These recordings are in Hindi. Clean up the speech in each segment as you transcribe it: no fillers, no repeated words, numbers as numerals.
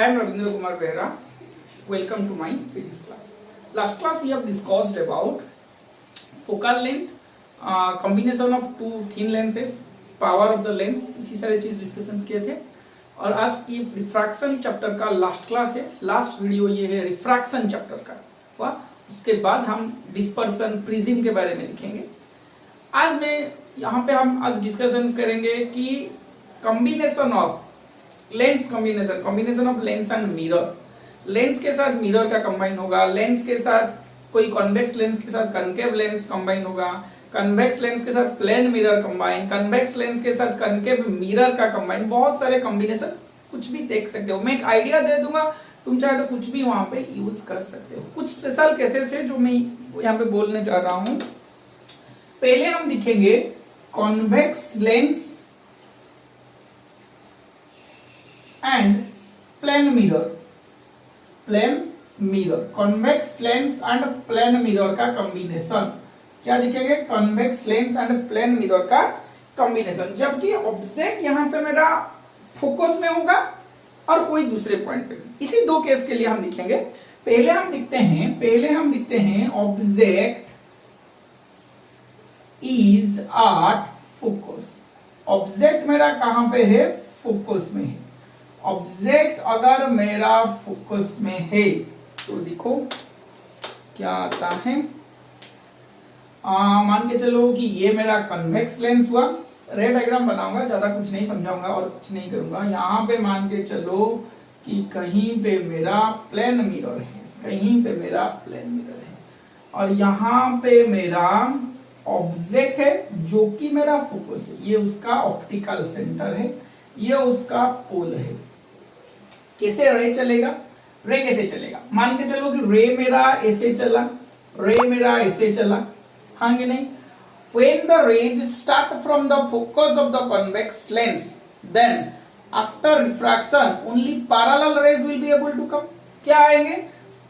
I am Ravindra Kumar Behra. Welcome to my physics class. Last class we have discussed about focal length, combination of two thin lenses, power of the lens, इसी सारे चीज डिस्कशन किए थे. और आज ये रिफ्रैक्शन चैप्टर का लास्ट क्लास है. लास्ट वीडियो ये है रिफ्रैक्शन चैप्टर का. वाह, उसके बाद हम डिस्पर्सन प्रिज्म के बारे में लिखेंगे. आज मैं यहाँ पे हम आज डिस्कशन करेंगे कि combination of lens, combination of lens and mirror. Lens के साथ मिरर का कंबाइन होगा, लेंस के साथ कोई कॉन्वेक्स लेंस के साथ कनकेव लेंस कंबाइन होगा, कन्वेक्स लेंस के साथ plane mirror combine, convex lens के साथ कनकेव मिरर का कंबाइन. बहुत सारे कॉम्बिनेशन कुछ भी देख सकते हो. मैं एक आइडिया दे दूंगा, तुम चाहे तो कुछ भी वहां पे यूज कर सकते हो. कुछ स्पेशल केसेस है जो मैं यहाँ पे बोलने जा रहा हूं. पहले हम दिखेंगे convex lens and plane mirror. Convex lens and plane mirror का कॉम्बिनेशन. क्या दिखेंगे? Convex lens and plane mirror का कॉम्बिनेशन. जबकि ऑब्जेक्ट यहाँ पे मेरा फोकस में होगा और कोई दूसरे पॉइंट पे. इसी दो केस के लिए हम दिखेंगे. पहले हम दिखते हैं object is at focus. Object मेरा कहां पे है? फोकस में है. ऑब्जेक्ट अगर मेरा फोकस में है तो देखो क्या आता है. मान के चलो कि ये मेरा कन्वेक्स लेंस हुआ. रे डायग्राम बनाऊंगा, ज्यादा कुछ नहीं समझाऊंगा और कुछ नहीं करूंगा. यहाँ पे मान के चलो कि कहीं पे मेरा प्लेन मिरर है, और यहाँ पे मेरा ऑब्जेक्ट है जो कि मेरा फोकस है. ये उसका ऑप्टिकल सेंटर है, ये उसका पोल है. कैसे रे चलेगा? कैसे चलेगा? मान के चलो कि रे मेरा ऐसे चला, हाँ कि नहीं? When the rays start from the focus of the convex lens, then after refraction only parallel rays will be able to come. क्या आएंगे?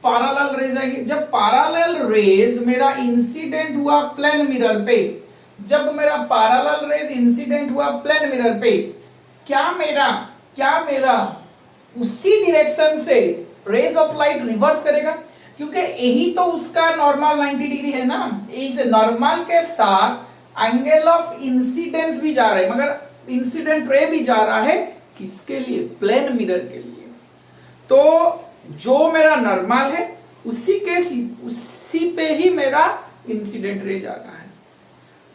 पैरेलल रेज आएंगे. जब पैरेलल रेज मेरा इंसिडेंट हुआ प्लेन मिरर पे, क्या मेरा उसी डायरेक्शन से रेज ऑफ लाइट रिवर्स करेगा, क्योंकि यही तो उसका नॉर्मल 90 डिग्री है ना. इस नॉर्मल के साथ एंगल ऑफ इंसिडेंस भी जा रहा है, मगर इंसिडेंट रे भी जा रहा है किसके लिए? प्लेन मिरर के लिए. तो जो मेरा नॉर्मल है उसी पे ही मेरा इंसिडेंट रे जा रहा है.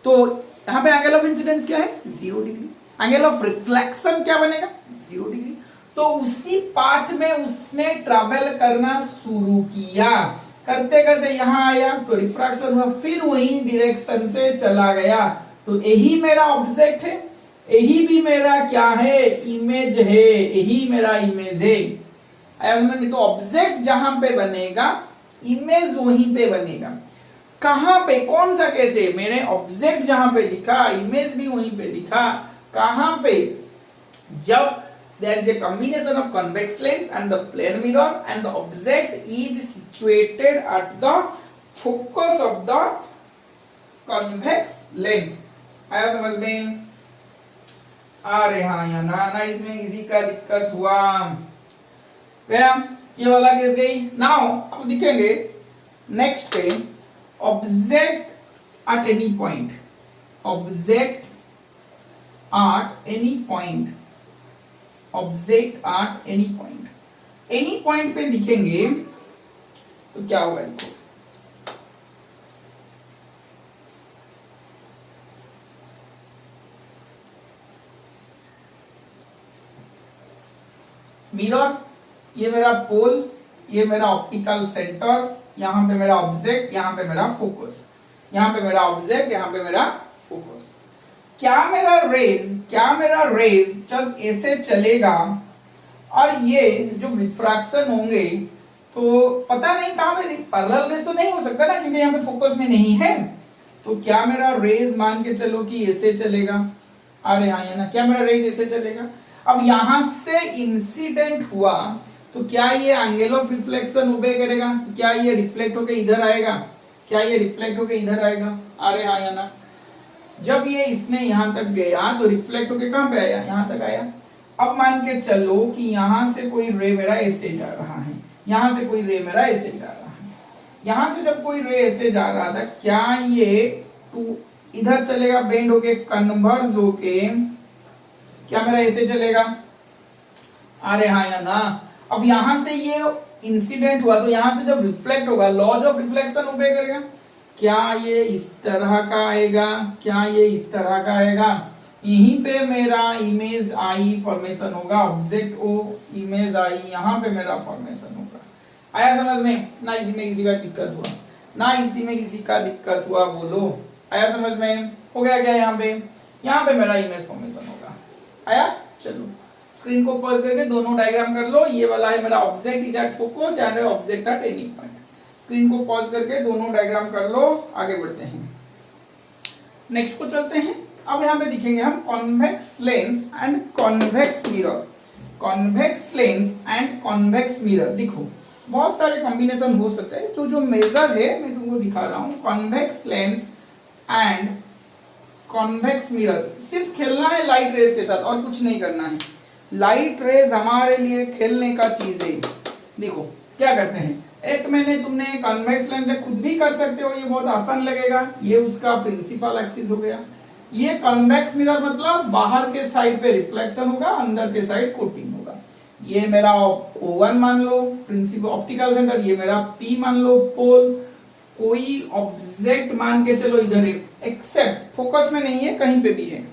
तो यहां पे एंगल ऑफ इंसिडेंस क्या है? 0 डिग्री. एंगल ऑफ रिफ्लेक्शन क्या बनेगा? 0 डिग्री. तो उसी पाथ में उसने ट्रैवल करना शुरू किया. करते करते यहां आया तो रिफ्रैक्शन हुआ, फिर वही डायरेक्शन से चला गया. तो यही मेरा ऑब्जेक्ट है, यही भी मेरा क्या है? इमेज है. यही मेरा इमेज है. आया समझ में? तो ऑब्जेक्ट जहां पे बनेगा, इमेज वहीं पे बनेगा. कहां पे? कौन सा कैसे? मेरे ऑब्जेक्ट जहां पे दिखा, इमेज भी वहीं पे दिखा. कहां पे? जब there is a combination of convex lens and the plane mirror and the object is situated at the focus of the convex lens. आया समझ में? अरे हाँ या ना इसमें किसी का दिक्कत हुआ गया. ये वाला केस गई. नाउ अब दिखेंगे नेक्स्ट पे object at any point. Any point पे दिखेंगे तो क्या होगा? देखो मिरर, ये मेरा पोल, ये मेरा ऑप्टिकल सेंटर, यहां पे मेरा ऑब्जेक्ट, यहां पे मेरा फोकस. यहां पे मेरा ऑब्जेक्ट, यहां पे मेरा फोकस. क्या मेरा रेज जब ऐसे चलेगा और ये जो रिफ्रैक्शन होंगे तो पता नहीं कहां पे, पैरेलल रेज तो नहीं हो सकता ना, क्योंकि यहाँ पे फोकस में नहीं है. तो क्या मेरा रेज मान के चलो कि ऐसे चलेगा. अरे हाँ, ना क्या मेरा रेज ऐसे चलेगा. अब यहां से इंसिडेंट हुआ तो क्या ये एंगल ऑफ रिफ्लेक्शन ओबे करेगा? क्या ये रिफ्लेक्ट होके इधर आएगा? अरे हाँ या ना. जब ये इसने यहां तक गया तो रिफ्लेक्ट होके कहां पे आया? यहां तक आया. अब मान के चलो कि यहां से कोई रे मेरा ऐसे जा रहा है, यहां से कोई रे मेरा ऐसे जा रहा है, यहां से जब कोई रे ऐसे जा रहा था, क्या ये टू इधर चलेगा बेंड होके कन्वर्ज होके, क्या मेरा ऐसे चलेगा? अरे हाँ या ना। अब यहां से ये इंसिडेंट हुआ तो यहां से जब रिफ्लेक्ट होगा, लॉज ऑफ रिफ्लेक्शन ओबे करेगा। क्या ये इस तरह का आएगा? क्या ये इस तरह का आएगा? यहीं पे मेरा इमेज आई फॉर्मेशन होगा, ऑब्जेक्ट ओ इमेज आई, यहाँ पे मेरा फॉर्मेशन होगा। आया समझ में? ना इसी में किसी का दिक्कत हुआ, ना इसी में किसी का दिक्कत हुआ, बोलो आया समझ में? हो गया क्या? यहाँ पे मेरा इमेज फॉर्मेशन होगा। आया? चलो स्क्रीन को पॉज करके दोनों डायग्राम कर लो। ये वाला है मेरा object is at focus and object at any point. Screen को पॉज करके दोनों डायग्राम कर लो, आगे बढ़ते हैं। नेक्स्ट को चलते हैं। अब यहाँ पे दिखेंगे हम convex lens and convex mirror. Convex lens and convex mirror, देखो बहुत सारे कॉम्बिनेशन हो सकते हैं। जो मेजर है मैं तुमको दिखा रहा हूँ, convex lens and convex mirror. सिर्फ खेलना है लाइट रेज के साथ और कुछ नहीं करना है। लाइट रेज हमारे लिए खेलने का चीज है। देखो क्या करते हैं, एक मैंने तुमने कॉन्वेक्स लेंस खुद भी कर सकते हो, ये बहुत आसान लगेगा। ये उसका प्रिंसिपल एक्सिस हो गया। ये कॉन्वेक्स मिरर मतलब बाहर के साइड पे रिफ्लेक्शन होगा, अंदर के साइड कोटिंग होगा। ये मेरा O1 मान लो, प्रिंसिपल ऑप्टिकल सेंटर, ये मेरा P मान लो, पोल। कोई ऑब्जेक्ट मान के चलो इधर है, एक्सेप्ट फोकस में नहीं है, कहीं पे भी है।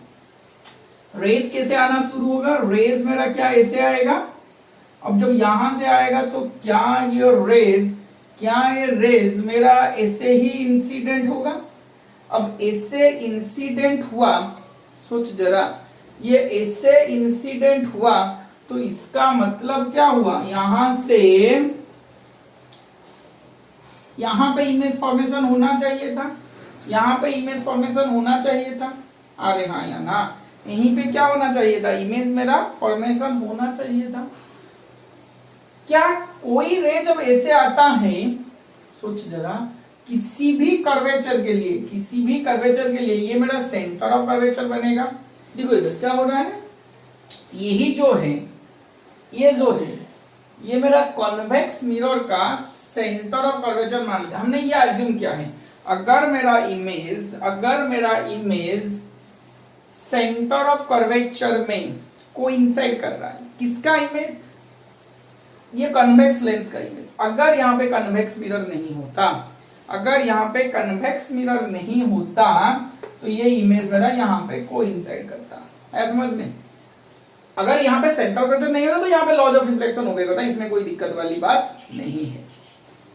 रेज कैसे आना शुरू होगा? रेज मेरा क्या ऐसे आएगा। अब जब यहां से आएगा तो क्या ये रेज मेरा ऐसे ही इंसिडेंट होगा। अब ऐसे इंसिडेंट हुआ, सोच जरा, ये ऐसे इंसिडेंट हुआ तो इसका मतलब क्या हुआ? यहां से यहां पे इमेज फॉर्मेशन होना चाहिए था, यहां पे इमेज फॉर्मेशन होना चाहिए था। अरे हाँ या ना, यहीं पे क्या होना चाहिए था? इमेज मेरा फॉर्मेशन होना चाहिए था। क्या कोई रे जब ऐसे आता है, सोच जरा, किसी भी कर्वेचर के लिए ये मेरा सेंटर ऑफ कर्वेचर बनेगा। देखो इधर क्या हो रहा है, यही जो है, ये मेरा कॉन्वेक्स मिरर का सेंटर ऑफ कर्वेचर मान लिया हमने। ये एज्यूम किया है, अगर मेरा इमेज सेंटर ऑफ कर्वेचर में कोइंसाइड कर रहा है, किसका इमेज? ये कन्वेक्स लेंस का इमेज। अगर यहाँ पे कन्वेक्स मिरर नहीं होता, तो ये इमेज मेरा यहाँ पे कोइंसाइड करता है, समझ में? अगर यहाँ पे सेंटर कर्वेचर नहीं होता तो यहाँ पे लॉज ऑफ रिफ्लेक्शन हो गया, इसमें कोई दिक्कत वाली बात नहीं है।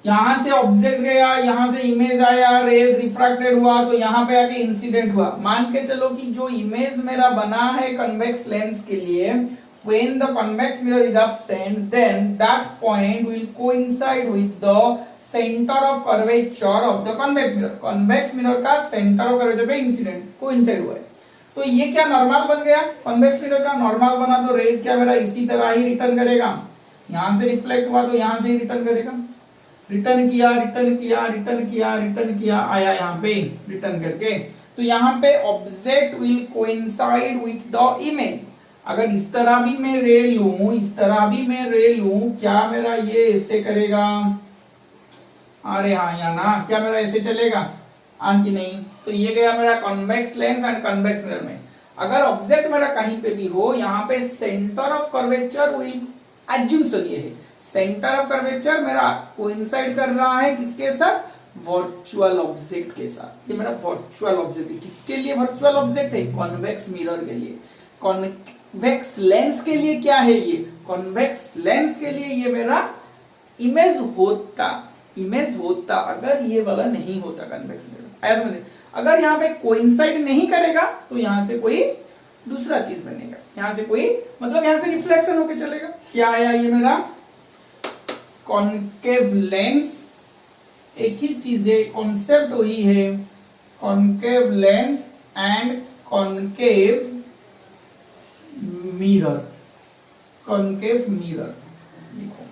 यहां से ऑब्जेक्ट गया, यहां से इमेज आया, रेज रिफ्रैक्टेड हुआ, तो यहां पे आके इंसिडेंट हुआ। मान के चलो कि जो इमेज मेरा बना है कन्वेक्स लेंस के लिए, when the convex mirror is absent, then that point will coincide with the center of curvature of the convex mirror। convex mirror का center of curvature पे इंसिडेंट कोइंसाइड हुआ है, तो ये क्या नॉर्मल बन गया? कन्वेक्स मिरर का नॉर्मल बना तो रेज क्या मेरा इसी तरह ही रिटर्न करेगा। यहां से रिफ्लेक्ट हुआ तो यहां से ही रिटर्न करेगा। रिटर्न किया, आया यहाँ पे रिटर्न करके, तो यहाँ पे object will coincide with the image. अगर इस तरह भी मैं रे लूं, क्या मेरा ये ऐसे करेगा? अरे हाँ या ना, क्या मेरा ऐसे चलेगा? हाँ कि नहीं? तो ये गया मेरा convex lens and convex mirror में। अगर ऑब्जेक्ट मेरा कहीं पे भी हो, यहाँ पे centre of curvature will assumption, ये है सेंटर ऑफ कर्वेचर मेरा कोइंसाइड कर रहा है किसके साथ? वर्चुअल ऑब्जेक्ट के साथ। ये मेरा वर्चुअल ऑब्जेक्ट है। किसके लिए वर्चुअल ऑब्जेक्ट है? कॉन्वेक्स मिरर के लिए। कॉन्वेक्स लेंस के लिए क्या है? ये कॉन्वेक्स लेंस के लिए ये मेरा इमेज होता अगर ये वाला नहीं होता कन्वेक्स मिरर। ऐसा समझे? अगर यहाँ पे कोइंसाइड नहीं करेगा तो यहाँ से कोई दूसरा चीज बनेगा, यहाँ से कोई मतलब यहाँ से रिफ्लेक्शन होके चलेगा। क्या आया ये मेरा? कॉन्केव लेंस, एक ही चीज है, कॉन्सेप्ट वही है, concave lens and concave mirror. देखो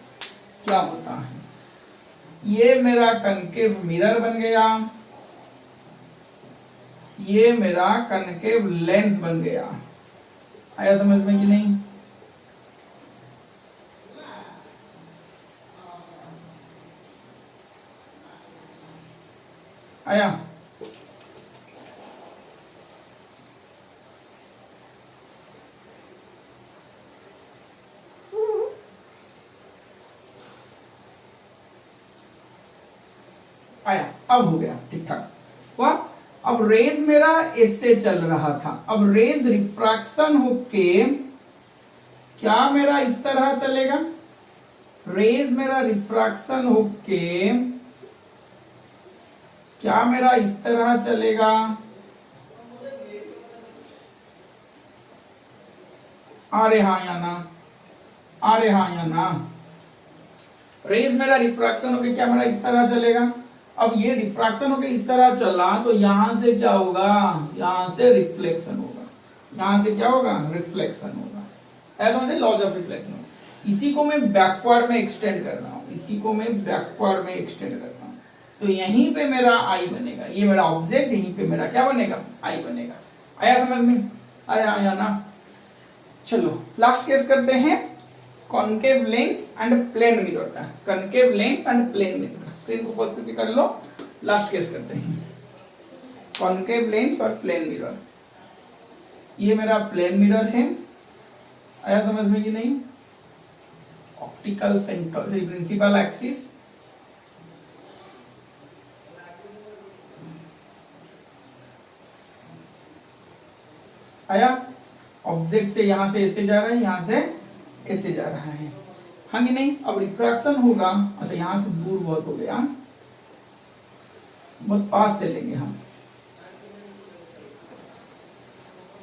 क्या होता है, ये मेरा कॉन्केव मिरर बन गया, ये मेरा कॉन्केव लेंस बन गया। आया समझ में कि नहीं? आया? आया, अब हो गया ठीक ठाक हुआ। अब रेज मेरा इससे चल रहा था, अब रेज रिफ्रैक्शन होके क्या मेरा इस तरह चलेगा, रेज मेरा रिफ्रैक्शन होके क्या मेरा इस तरह चलेगा, अरे हाँ या ना, अरे हाँ या ना, रेज मेरा रिफ्रैक्शन होके क्या मेरा इस तरह चलेगा। अब ये रिफ्रैक्शन होके इस तरह चला तो यहां से क्या होगा, यहां से रिफ्लेक्शन होगा, यहां से क्या होगा, रिफ्लेक्शन होगा। ऐसा समझे, लॉज ऑफ रिफ्लेक्शन। इसी को मैं बैकवर्ड में एक्सटेंड कर रहा हूं, इसी को मैं बैकवर्ड में एक्सटेंड कर रहा हूं, तो यहीं पे मेरा आई बनेगा, ये मेरा ऑब्जेक्ट, यहीं पे मेरा क्या बनेगा, आई बनेगा। आया समझ में, अरे आया ना। चलो लास्ट केस करते हैं, concave lens and plane mirror का, concave lens and plane mirror. Screen को पॉज कर लो, लास्ट केस करते हैं, कॉनकेव लेंस और प्लेन मिरर। ये मेरा प्लेन मिरर है, आया समझ में कि नहीं, ऑप्टिकल सेंटर से प्रिंसिपल एक्सिस, आया, ऑब्जेक्ट से यहां से ऐसे जा रहा है, यहां से ऐसे जा रहा है, हाँ कि नहीं। अब रिफ्रैक्शन होगा, अच्छा यहां से दूर बहुत हो गया, बहुत पास से लेंगे हम,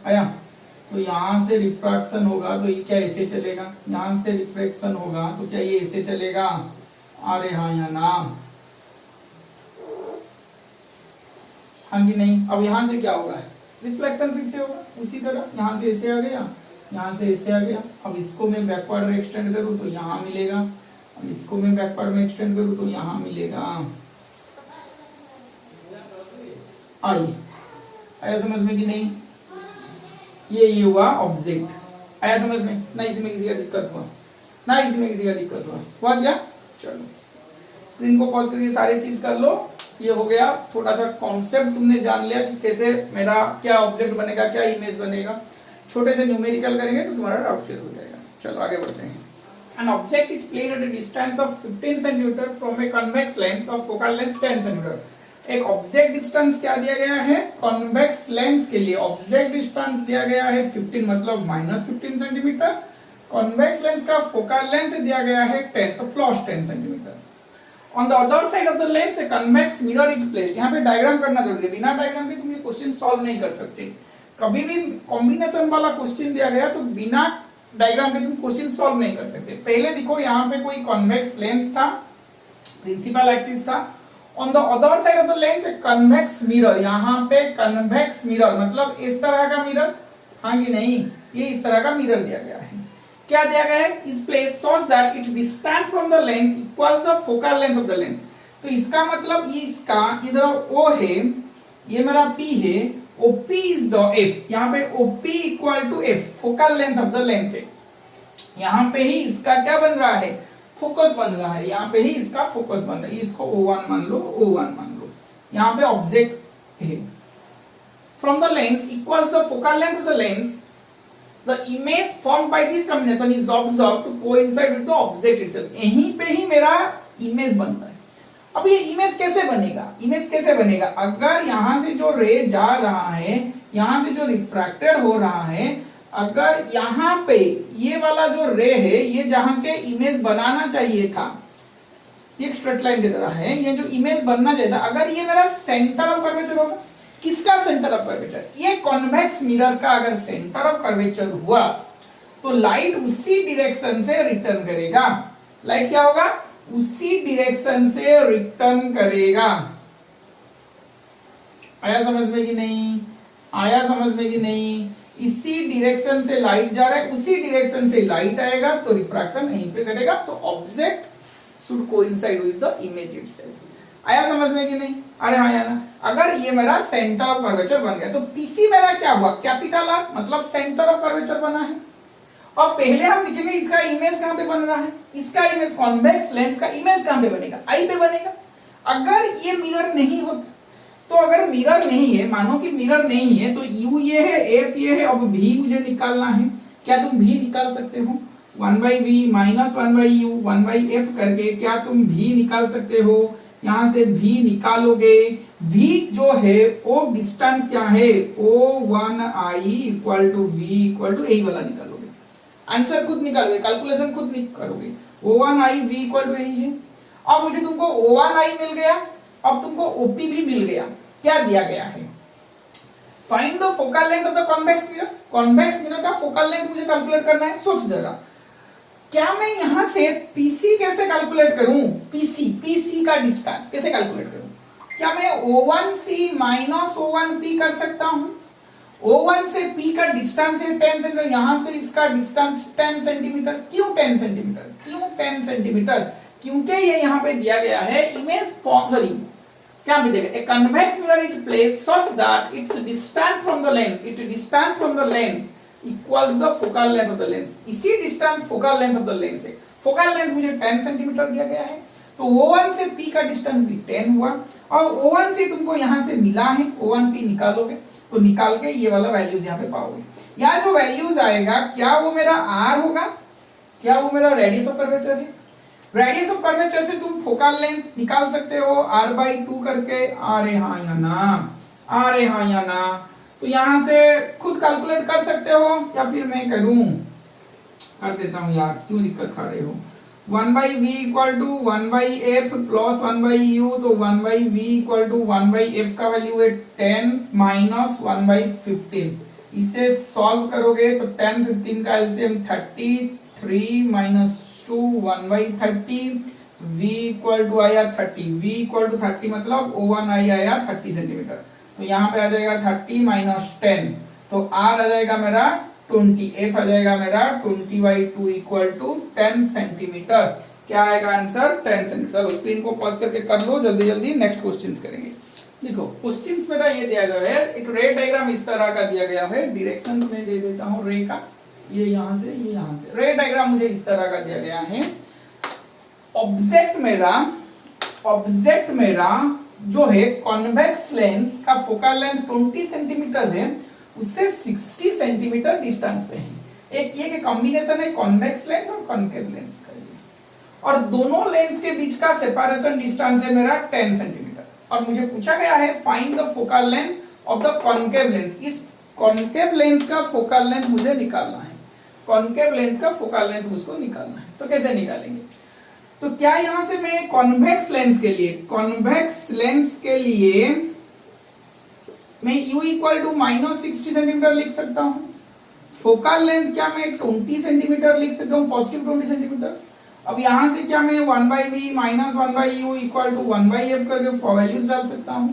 आया, तो यहां से रिफ्रैक्शन होगा तो ये क्या ऐसे चलेगा, यहां से रिफ्रैक्शन होगा तो क्या ये ऐसे चलेगा, अरे हाँ या ना, हाँ कि नहीं। अब यहां से क्या होगा, रिफ्लेक्शन फिर से होगा उसी तरह, यहां से ऐसे आ गया, यहां से ऐसे आ गया। अब इसको मैं बैकवर्ड में एक्सटेंड करूं तो यहां मिलेगा, अब इसको मैं बैकवर्ड में एक्सटेंड करूं तो यहां मिलेगा, आया समझ में कि नहीं। ये हुआ ऑब्जेक्ट, आया समझ में ना, इसमें किसी का दिक्कत हुआ ना, इसमें किसी का दिक्कत हुआ क्या। चलो स्क्रीन को पॉज करिए, सारी चीज कर लो। ये हो गया, थोड़ा सा कॉन्सेप्ट तुमने जान लिया कि कैसे मेरा क्या ऑब्जेक्ट बनेगा, क्या इमेज बनेगा। छोटे से न्यूमेरिकल करेंगे तो तुम्हारा डाउट क्लियर हो जाएगा। चलो आगे बढ़ते हैं। An object is placed at a distance of 15 cm from a convex lens of focal length 10 cm. एक ऑब्जेक्ट डिस्टेंस क्या दिया गया है, कॉन्वेक्स लेंस के लिए ऑब्जेक्ट डिस्टेंस दिया गया है 15, मतलब -15 सेंटीमीटर। कॉन्वेक्स लेंस का फोकल लेंथ दिया गया है 10, तो +10 centimetre. On the other side of the lens a convex mirror is placed. यहाँ पे डायग्राम करना जरूरी है, बिना डायग्राम के तुम ये क्वेश्चन सॉल्व नहीं कर सकते। कभी भी कॉम्बिनेशन वाला क्वेश्चन दिया गया तो बिना डायग्राम के तुम क्वेश्चन सॉल्व नहीं कर सकते। पहले देखो, यहाँ पे कोई कॉन्वेक्स लेंस था, प्रिंसिपल एक्सिस था। On the other side of the lens a convex mirror, यहाँ पे कन्वेक्स मिरर मतलब इस तरह का मिरर, हाँ कि नहीं, ये इस तरह का मिरर दिया गया है। क्या दिया गया है, इस place such that it distance from the lens equals the focal length of the lens. तो इसका मतलब ये इसका इधर O है, ये मेरा P है, OP इज द F, यहाँ पे OP equal to F, focal length of the lens है। यहाँ पे ही इसका क्या बन रहा है, फोकस बन रहा है, यहाँ पे ही इसका फोकस बन रहा है। इसको O1 मान लो, O1 मान लो, यहाँ पे ऑब्जेक्ट है। From the lens equals the focal length of the lens, the image formed by this combination is observed to coincide with the object itself। यहीं पे ही मेरा इमेज बनता है। अब ये इमेज कैसे बनेगा, इमेज कैसे बनेगा, अगर यहां से जो रे जा रहा है, यहां से जो रिफ्रैक्टेड हो रहा है, अगर यहाँ पे ये वाला जो रे है, ये जहां के इमेज बनाना चाहिए था, ये एक स्ट्रेट लाइन दे रहा है, ये जो इमेज बनना चाहिए था, अगर ये मेरा सेंटर ऑफ कर्वेचर होगा, किसका सेंटर ऑफ कर्वेचर, ये कॉन्वेक्स मिरर का अगर सेंटर ऑफ कर्वेचर हुआ तो लाइट उसी डायरेक्शन से रिटर्न करेगा। लाइट क्या होगा, उसी डायरेक्शन से रिटर्न करेगा। आया समझ में कि नहीं, आया समझ में कि नहीं। इसी डायरेक्शन से लाइट जा रहा है, उसी डायरेक्शन से लाइट आएगा तो रिफ्रैक्शन यहीं पे करेगा, तो object should coincide with the image itself. आया समझ में कि नहीं, अरे हाँ ना। अगर ये मेरा सेंटर ऑफ कर्वेचर बन गया तो पीसी मेरा क्या हुआ, कैपिटल आर, मतलब सेंटर ऑफ कर्वेचर बना है। और पहले हम देखेंगे इसका इमेज कहां पे बन रहा है, इसका इमेज कॉन्वेक्स लेंस का इमेज कहां पे बनेगा, आई पे बनेगा। अगर ये मिरर नहीं होता तो अगर मिरर नहीं है, मानो कि मिरर नहीं है, तो यू ये है, एफ ये है, अब भी मुझे निकालना है। क्या तुम भी निकाल सकते हो? 1/v माइनस 1/u 1/f करके क्या तुम भी निकाल सकते हो? यहां से भी निकालोगे, v जो है वो डिस्टेंस क्या है, O1i equal to v equal to यही वाला निकालोगे, आंसर खुद निकालोगे, कैलकुलेशन खुद करोगे। O1i v इक्वल टू यही है। अब मुझे तुमको O1i मिल गया, अब तुमको OP भी मिल गया। क्या दिया गया है? Find the focal length of the convex mirror. Convex mirror का फोकल लेंथ मुझे कैलकुलेट करना है। सोच जरा, क्या मैं यहां से पीसी कैसे कैलकुलेट करूं? पीसी का डिस्टेंस कैसे कैलकुलेट करूं? क्या मैं O1c माइनस O1p कर सकता हूं? O1 से P का डिस्टेंस है 10 सेंटीमीटर, यहां से इसका डिस्टेंस 10 सेंटीमीटर। क्यों 10 सेंटीमीटर? क्यों 10 सेंटीमीटर? क्योंकि ये यहां पे दिया गया है इमेज फॉर्म, सॉरी क्या भी देगा, a convex mirror is placed such that its distance from the lens, equals the focal length of the lens। इसी distance focal length of the lens है। फोकल लेंथ मुझे 10 सेंटीमीटर दिया गया है, तो O1 से P का डिस्टेंस भी 10 हुआ, और O1 से तुमको यहां से मिला है, O1P निकालोगे तो निकाल के ये वाला वैल्यूज यहाँ पे पाओगे। यहाँ जो वैल्यूज आएगा, क्या वो मेरा R होगा, क्या वो मेरा रेडियस ऑफ कर्वेचर है? रेडियस ऑफ कर्वेचर से तुम फोकल लेंथ निकाल सकते हो R/2 करके, अरे हाँ या ना, अरे हाँ या ना। तो यहां से खुद कैलकुलेट कर सकते हो या फिर मैं करूं? कर देता हूं यार, क्यों दिक्कत खा रहे हो। 1/v equal to 1/f plus 1/u, तो 1/v इक्वल टू 1/f का वैल्यू है 10 माइनस 1/15। इसे सॉल्व करोगे तो 10 15 का LCM 33 minus 2 1/30, v equal to आया 30, v इक्वल टू 30 मतलब O1i आया 30 सेंटीमीटर। तो यहाँ पे आ जाएगा 30 माइनस 10, तो R आ जाएगा मेरा 20, F आ जाएगा मेरा 20/2 इक्वल टू 10 सेंटीमीटर। क्या आएगा आंसर? 10 सेंटीमीटर। स्क्रीन को पॉज करके कर लो, जल्दी जल्दी नेक्स्ट क्वेश्चंस करेंगे। देखो क्वेश्चंस मेरा ये दिया गया है, एक रे डायग्राम इस तरह का दिया गया है, डायरेक्शन में दे देता हूँ रे का, ये यहां से ये यहां से। रे डायग्राम मुझे इस तरह का दिया गया है। ऑब्जेक्ट मेरा जो है कॉन्वेक्स लेंस का फोकल लेंथ 20 सेंटीमीटर है, उससे 60 सेंटीमीटर डिस्टेंस पे है। एक ये कॉम्बिनेशन है कॉन्वेक्स लेंस और कॉन्केव लेंस का, और दोनों लेंस के बीच का सेपरेशन डिस्टेंस है मेरा 10 सेंटीमीटर। और मुझे पूछा गया है find the focal length of the concave lens. इस कॉन्केव लेंस का फोकल लेंथ मुझे निकालना है, कॉन्केव लेंस का फोकल लेंथ मुझको निकालना है। तो कैसे निकालेंगे? तो क्या यहां से मैं कॉन्वेक्स लेंस के लिए मैं u equal to minus 60 centimetre लिख सकता हूं। फोकल लेंथ क्या मैं 20 सेंटीमीटर लिख सकता हूं, पॉजिटिव 20 सेंटीमीटर। अब यहां से क्या मैं 1/v minus 1/u equal to 1/f करके वैल्यूज डाल सकता हूं।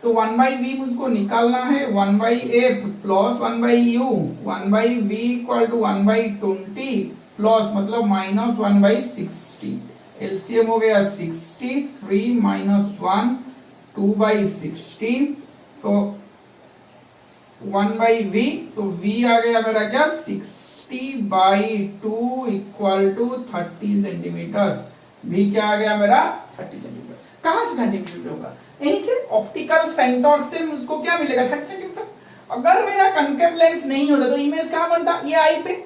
तो 1/v मुझको निकालना है, 1/f plus 1/u, 1/v equal to 1/20 plus मतलब माइनस 1/60। एलसीएम हो गया 60, 3 माइनस 1 2/60, तो 1/v, तो v आ गया मेरा क्या 60/2 इक्वल टू 30 सेंटीमीटर। v क्या आ गया मेरा 30 सेंटीमीटर। कहां से 30 सेंटीमीटर होगा? यहीं से ऑप्टिकल सेंटर से मुझको क्या मिलेगा 30 सेंटीमीटर। अगर मेरा कॉन्केव लेंस नहीं होता तो इमेज कहां बनता? ये आई पे।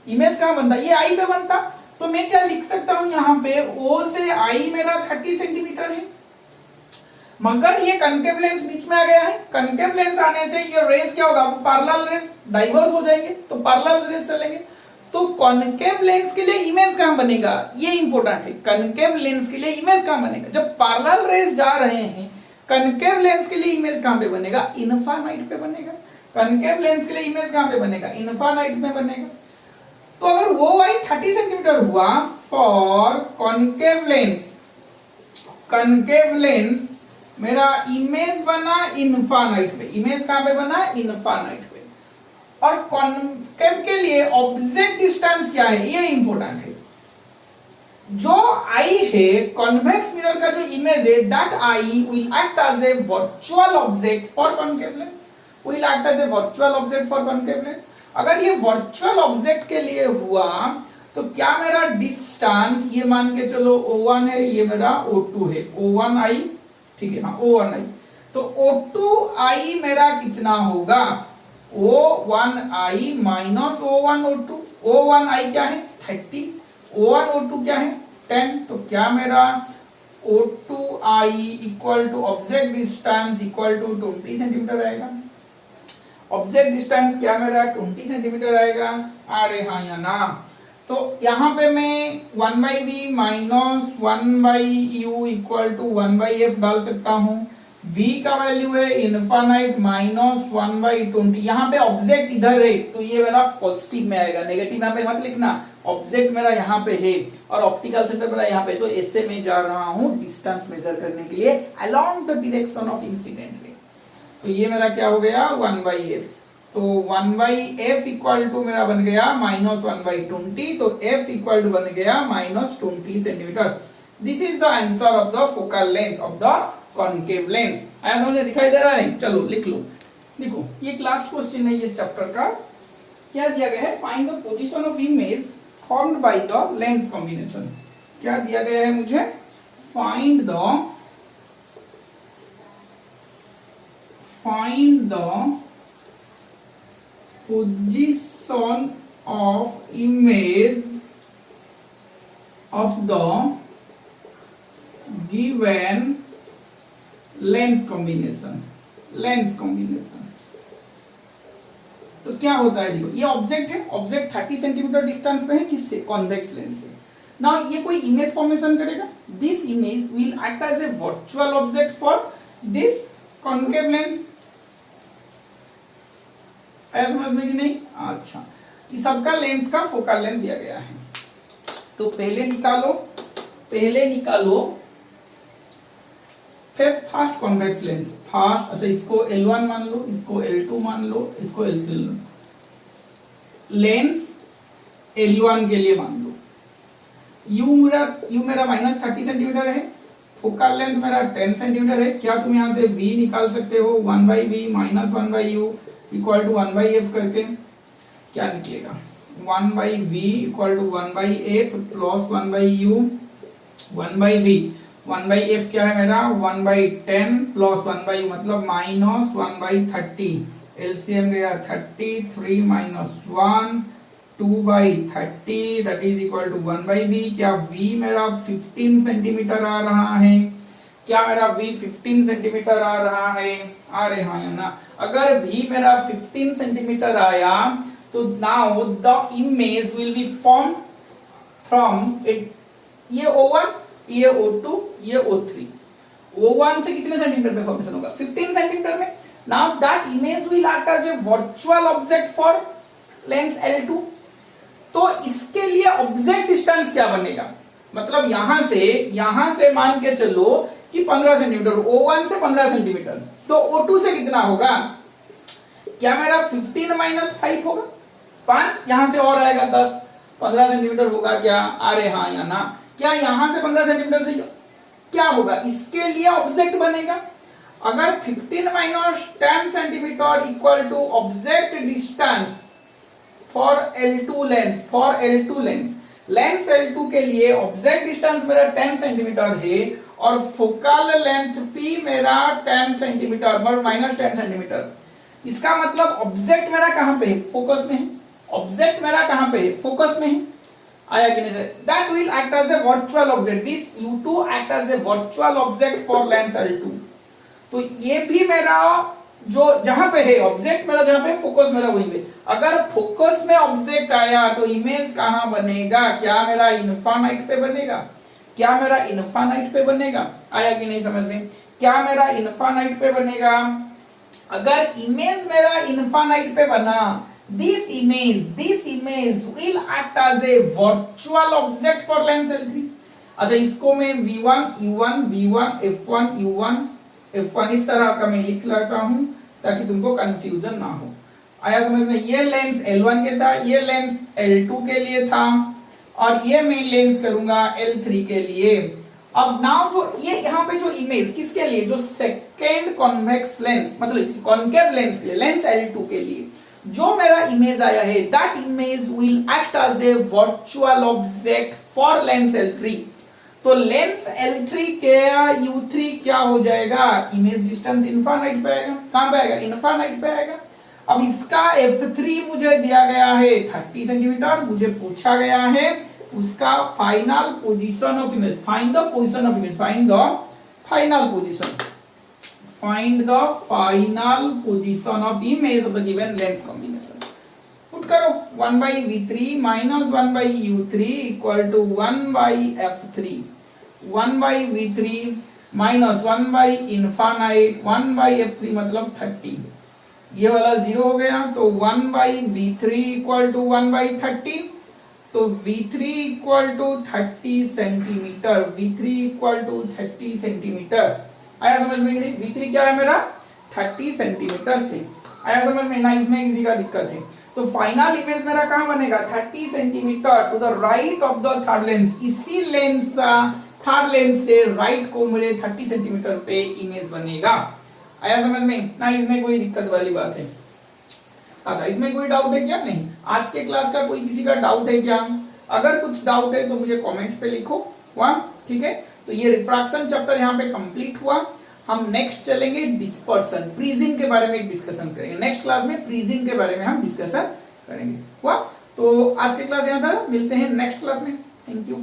इमेज कहां बनता? ये आई पे बनता। तो मैं क्या लिख सकता हूं यहाँ पे, O से I मेरा 30 सेंटीमीटर है, मगर ये कॉन्केव लेंस बीच में आ गया है। कॉन्केव लेंस आने से ये रेस क्या होगा? पैरेलल रेस डाइवर्स हो जाएंगे, तो पैरेलल रेस चलेंगे। तो कॉन्केव लेंस के लिए इमेज कहां बनेगा? ये इंपॉर्टेंट है। कॉन्केव लेंस के लिए इमेज कहां बनेगा? जब पैरेलल रेस जा रहे हैं, कॉन्केव लेंस के लिए इमेज कहां पे बनेगा? इनफाइनाइट पे बनेगा। कॉन्केव लेंस के लिए इमेज कहां पे बनेगा? इनफाइनाइट में बनेगा। तो अगर वो y 30 सेंटीमीटर हुआ फॉर कॉन्केव लेंस, मेरा इमेज बना इनफाइनाइट पे। इमेज कहां पे बना? इनफाइनाइट पे। और कॉन्केव के लिए ऑब्जेक्ट डिस्टेंस क्या है? ये इंपॉर्टेंट है। जो I है कॉन्वेक्स मिरर का जो इमेज है, that I will act as a virtual object for concave lens, will act as a virtual object for concave lens. अगर ये वर्चुअल ऑब्जेक्ट के लिए हुआ तो क्या मेरा डिस्टेंस, ये मान के चलो O1 है, ये मेरा O2 है, O1i, ठीक है, हाँ O1i। तो O2i मेरा कितना होगा, O1i minus O1 O2। O1i क्या है 30, O1 O2 क्या है 10। तो क्या मेरा O2i equal to object distance equal to 20 centimetre आएगा। ऑब्जेक्ट डिस्टेंस क्या मेरा 20 सेंटीमीटर आएगा। अरे हाँ या ना। तो यहाँ पे मैं 1/v minus 1/u equal to 1/f डाल सकता हूँ। v का वैल्यू है इनफाइनाइट माइनस 1/20। यहाँ पे ऑब्जेक्ट इधर है तो ये मेरा पॉजिटिव में आएगा, नेगेटिव यहाँ पे मत लिखना। ऑब्जेक्ट मेरा यहाँ पे है और ऑप्टिकल सेंटर मेरा यहाँ पे, तो ऐसे मैं जा रहा हूँ डिस्टेंस मेजर करने के लिए along the direction of incident ray. तो ये मेरा क्या हो गया 1/f। तो 1/f इक्वल टू मेरा बन गया माइनस 1/20। तो f इक्वल टू बन गया minus 20 centimetre. This is the answer of the focal length of the concave lens. आया समझ, दिखाई दे रहा है। चलो लिख लो। देखो ये लास्ट क्वेश्चन है ये चैप्टर का। क्या दिया गया है, find the position of image formed by the lens combination. क्या दिया गया है मुझे, find the position of image of the given lens combination. तो क्या होता है, देखो ये ऑब्जेक्ट है, ऑब्जेक्ट 30 सेंटीमीटर डिस्टेंस पे है, किससे, कॉन्वेक्स लेंस से। नाउ ये कोई इमेज फॉर्मेशन करेगा। This image will act as a virtual object for this concave lens. ऐसा समझ में कि नहीं। अच्छा, इस सबका लेंस का फोकल लेंथ दिया गया है। तो पहले निकालो फर्स्ट कॉन्वेक्स लेंस। फर्स्ट, अच्छा इसको L1 मान लो, इसको L2 मान लो, इसको L3 लो। लेंस L1 के लिए मान लो, U मेरा माइनस 30 सेंटीमीटर है, फोकल लेंथ मेरा 10 सेंटीमीटर है। क्या तुम यहां से V निकाल सकते हो, 1/v minus 1/u equal to 1/f करके क्या निकलेगा, 1/v equal to 1/f plus 1/u 1/v 1/f क्या है मेरा 1/10 प्लस 1/u मतलब माइनस 1/30। एलसीएम गया 30, 3 minus 1 2/30 that is equal to 1/v। क्या v मेरा 15 सेंटीमीटर आ रहा है, क्या मेरा v 15 सेंटीमीटर आ रहा है। आ रहे हाँ या ना। अगर v मेरा 15 सेंटीमीटर आया तो now the image will be form from it, ये O1, ये O2, ये O3। O1 से कितने सेंटीमीटर पे फॉर्मेशन होगा, 15 सेंटीमीटर में। Now that image will act as a virtual object for lens L2। तो इसके लिए ऑब्जेक्ट डिस्टेंस क्या बनेगा, मतलब यहां से मान के चलो कि 15 सेंटीमीटर, O1 से 15 सेंटीमीटर। तो O2 से कितना होगा, क्या मेरा 15 माइनस 5 होगा, 5 यहां से और आएगा 10, 15 सेंटीमीटर होगा क्या। अरे हाँ या ना। क्या यहां से 15 सेंटीमीटर से क्या होगा, इसके लिए ऑब्जेक्ट बनेगा। अगर 15 minus 10 centimetre equal to object distance for L2 lens, lens L2 के लिए ऑब्जेक्ट डिस्टेंस मेरा 10 सेंटीमीटर है और फोकल लेंथ P मेरा 10 सेंटीमीटर माइनस 10 सेंटीमीटर। इसका मतलब ऑब्जेक्ट मेरा कहां पे है, फोकस में है। ऑब्जेक्ट मेरा कहां पे है, फोकस में है। आया कि नहीं। That will act as a virtual object, this U2 act as a virtual object for lens L2। तो ये भी मेरा जो जहां पे है ऑब्जेक्ट मेरा, जहां पे फोकस मेरा वहीं पे। अगर फोकस में ऑब्जेक्ट आया तो इमेज कहां बनेगा, क्या मेरा इनफाइनाइट पे बनेगा, क्या मेरा इनफाइनाइट पे बनेगा। आया कि नहीं समझ में, क्या मेरा इनफाइनाइट पे बनेगा। अगर इमेज मेरा इनफाइनाइट पे बना, this image will act as a virtual object for lens L3। अच्छा इसको मैं V1 U1 V1 F1 U1 F1 इस तरह का मैं लिख लेता हूं ताकि तुमको कंफ्यूजन ना हो। आया समझ में। ये लेंस L1 के था, ये लेंस L2 के लिए था और ये मैं लेंस करूंगा L3 के लिए। अब नाउ जो ये यहाँ पे जो इमेज किसके लिए, जो सेकेंड कॉन्वेक्स लेंस मतलब कॉन्केव लेंस के लिए, लेंस L2 के लिए जो मेरा इमेज आया है, that image will act as a virtual object for lens L3। तो लेंस L3 क्या U3 क्या हो जाएगा, इमेज डिस्टेंस इनफाइनाइट पे आएगा। कहां पे आएगा, इनफाइनाइट पे आएगा। अब इसका F3 मुझे दिया गया है 30 सेंटीमीटर, मुझे पूछा गया है उसका final position of image, find the position of image, find the final position, find the final position of image of the given lens combination. Put करो 1 by V3 minus 1 by U3 equal to 1 by F3, 1 by V3 minus 1 by infinite 1 by F3 मतलब 30, ये वाला 0 हो गया, तो 1 by V3 equal to 1 by 30, तो V3 equal to 30 centimetre, V3 equal to 30 centimetre. आया समझ में नहीं, V3 क्या है मेरा 30 सेंटीमीटर से, आया समझ में ना, इसमें किसी का दिक्कत है। तो फाइनल इमेज मेरा कहां बनेगा 30 centimetre to the right of the third lens, इसी लेंस थर्ड लेंस से राइट को मेरे 30 सेंटीमीटर पे इमेज बनेगा। आया समझ में ना, इसमें कोई दिक्कत वाली बात है। अच्छा, इसमें कोई डाउट है क्या, नहीं आज के क्लास का कोई किसी का डाउट है क्या, अगर कुछ डाउट है तो मुझे कमेंट्स पे लिखो वहां, ठीक है। तो ये रिफ्रैक्शन चैप्टर यहाँ पे कंप्लीट हुआ। हम नेक्स्ट चलेंगे डिस्पर्सन, प्रिज्म के बारे में डिस्कशन करेंगे नेक्स्ट क्लास में, प्रिज्म के बारे में हम डिस्कशन करेंगे। हुआ, तो आज के क्लास यहाँ था, मिलते हैं नेक्स्ट क्लास में। Thank you.